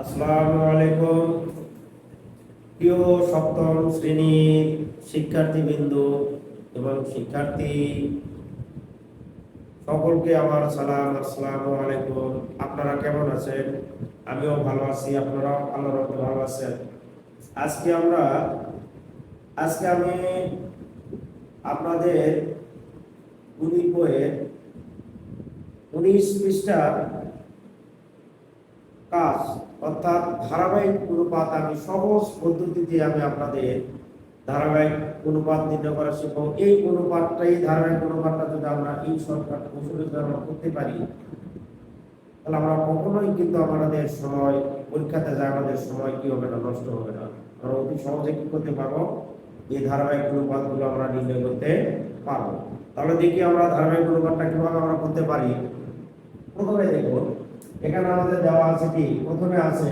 আসসালামু আলাইকুম। প্রিয় সপ্তম শ্রেণীর শিক্ষার্থীবৃন্দ এবং শিক্ষার্থী সকলকে আমার সালাম। আসসালামু আলাইকুম। আপনারা কেমন আছেন? আমিও ভালো আছি, আপনারাও আল্লাহর রহমতে ভালো আছেন। আজকে আমি আপনাদের গণিত বইয়ের 19 পৃষ্ঠার কাজ অর্থাৎ ধারাবাহিক অনুপাত আমি সহজ পদ্ধতিতে আপনাদের ধারাবাহিক অনুপাত নির্ণয় করা শিখবো। এই ধারাবাহিক অনুপাতটা যদি আমরা এই শর্টকাট কৌশলে যদি আমরা করতে পারি, তাহলে আমরা কখনোই কিন্তু আমাদের সময় পরীক্ষাতে যায় আমাদের সময় কি হবে না, নষ্ট হবে না। আমরা অতি সহজে কি করতে পারবো, এই ধারাবাহিক অনুপাতগুলো আমরা নির্ণয় করতে পারবো। তাহলে দেখি আমরা ধারাবাহিক অনুপাতটা কিভাবে আমরা করতে পারি। প্রথমে দেখো, এখানে আমাদের দেওয়া আছে কি, প্রথমে আছে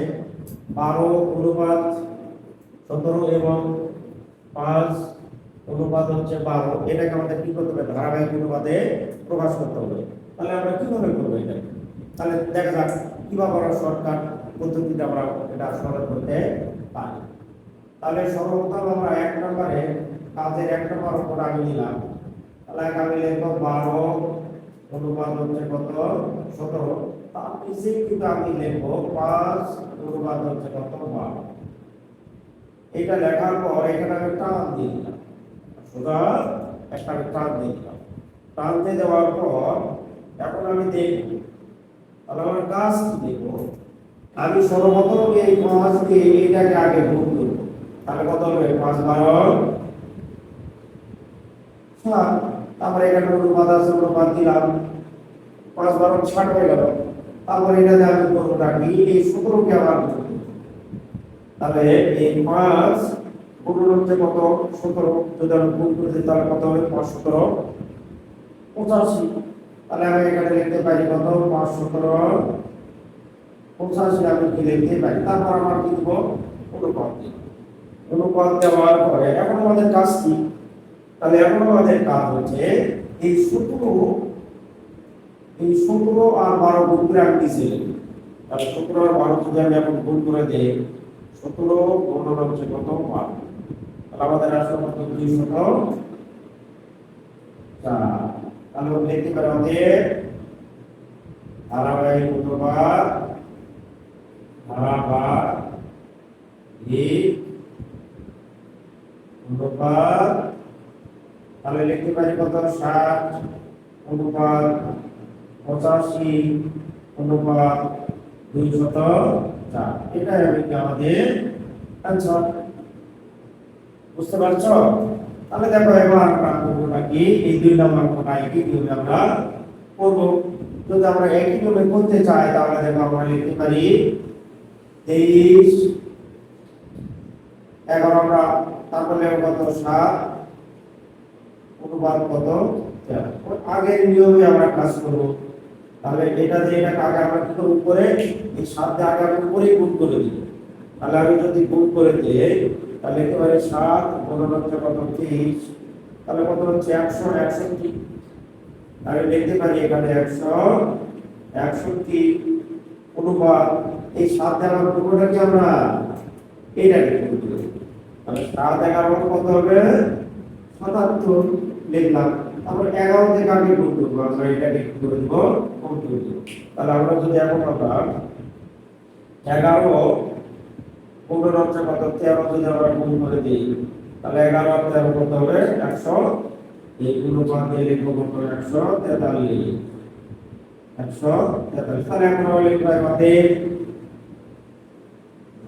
12:17 এবং 5:12। এটাকে আমাদের কি করতে হবে, ধারাবাহিক অনুপাতে প্রকাশ করতে হবে। তাহলে আমরা কিভাবে করবো এটা? তাহলে দেখা যাক কিভাবে আমরা শর্টকাট পদ্ধতিতে আমরা এটা সমাধান করতে পারি। তাহলে সর্বপ্রথম আমরা 1 নম্বরে কাজের 1 নম্বর উপর আমি নিলাম। তাহলে আমি লিখব 12 কত 17। তার নিচে কিন্তু আমি লিখব 5 কত 12। এটা লেখার পর এখানে আমি টান দিয়ে দিলাম, সোজা একটা আমি টান দিয়ে দিলাম। টান দিয়ে দেওয়ার পর এখন আমি দেখব, তাহলে আমার কাজ কি দেখব, আমি সর্বপ্রথম এই 5 দিয়ে এটাকে আগে গুণ করব। তাহলে কত হবে, 5 12 7। তারপরে এখানে অনুপাত আছে, অনুপাত দিলাম, 5 12 60 হয়ে গেল। তারপরে এটাতে আমি করব রাখি এই 17 কে আবার গুণ করব। তাহলে এই 5 হচ্ছে কত 17, যদি আমি গুণ করে দিই তাহলে কত হবে, 5 17 85। তাহলে আমি এখানে লিখতে পারি কত, 5 17 85 আমি কি লিখতে পারি। তারপর আমার কি দেব, অনুপাত দেব। অনুপাত দেওয়ার পরে এখন আমাদের কাজ কি, তাহলে এখন আমাদের কাজ হচ্ছে এই 17 আর 12 গুণ করে আমি দিয়েছি। তাহলে 17 আর 12 যদি আমি এখন গুণ করে দেই, 17 গুণ হচ্ছে কত 12। তাহলে আমাদের আসলে কত, 204। তাহলে আমরা লিখতে পারি আমাদের ধারাবাহিক অনুপাত তাহলে লিখতে পারি কত, 60 অনুপাত 85 অনুপাত 204। এটাই হবে কি আমাদের অ্যানসার। বুঝতে পারছো? তাহলে দেখো এবার আমরা করব নাকি এই 2 নম্বর কোণা একই নিয়মে আমরা করব। যদি আমরা একই নিয়মে করতে চাই তাহলে দেখো আমরা লিখতে পারি 23 11 আমরা তারপরে কত 7 অনুপাত কত 13। আগের নিয়মে আমরা কাজ করব। তাহলে এটা যে এটা আগে আমরা কি করব, উপরে এই 7 দিয়ে আগে আমরা উপরে গুণ করে দিব। তাহলে আমি যদি গুণ করে দিই তাহলে একেবারে 7 গুণ হচ্ছে কত 23। তাহলে কত হচ্ছে 161। তাহলে লিখতে পারি এখানে 161 অনুপাত এই 7 দিয়ে আমরা পুরোটা কি আমরা এইটাকে গুণ করে দেব। তাহলে 7 11 কত হবে 77 লিখলাম। তারপর 11 থেকে আগে গুণ করব, আমরা এটাকে কি করে দেব, গুণ করে দেব। তাহলে আমরা যদি এখন আমরা 11 গুণ হচ্ছে কত 13 যদি আমরা গুণ করে দিই, তাহলে 11 আর 13 কত হবে 100। এই অনুপাত দিয়ে লিখব কত 143। তাহলে এখন আমরা লিখব আমাদের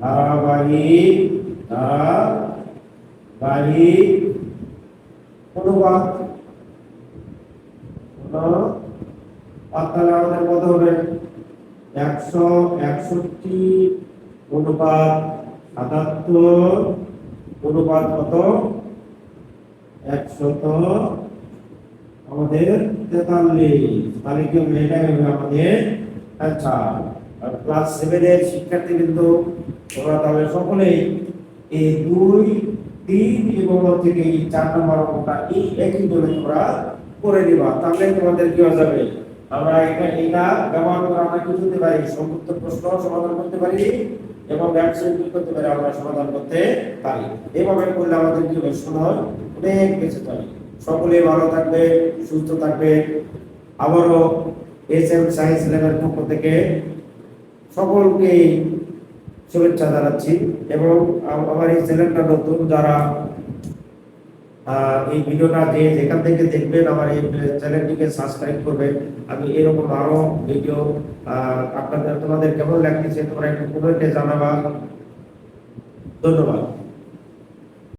ধারাবাহিক অনুপাত। তাহলে আমাদের কত হবে 161 অনুপাত 77 অনুপাত কত 100 আমাদের 43। তাহলে কি হবে, এটা হবে আমাদের অ্যানসার। আর ক্লাস 7 এর শিক্ষার্থীবৃন্দ তোমরা তাহলে সকলেই এই 2 3 এবং থেকে এই 4 নম্বর অঙ্কটা এই একই নিয়মে তোমরা করে নিবা। তাহলে তোমাদের কি হয়ে যাবে, আমরা এটা ব্যবহার করে আমরা কি করতে পারি, সংক্ষিপ্ত প্রশ্ন সমাধান করতে পারি। এবং ব্যবসায়িক কি করতে পারি, আমরা সমাধান করতে পারি। এভাবে করলে আমাদের কি হবে, সময় অনেক বেঁচে যাবে। সকলে ভালো থাকবে, সুস্থ থাকবে। আবারও এসএম সায়েন্স ল্যাবের পক্ষ থেকে সকলকে শুভেচ্ছা জানাচ্ছি। এবং আমার এই চ্যানেলটা নতুন, যারা এই ভিডিওটা যে যেখান থেকে দেখবেন আমার এই চ্যানেলটিকে সাবস্ক্রাইব করবেন। আমি এরকম আরো ভিডিও তোমাদের কেমন লাগতেছে তোমরা একটু কমেন্টে জানাবা। ধন্যবাদ।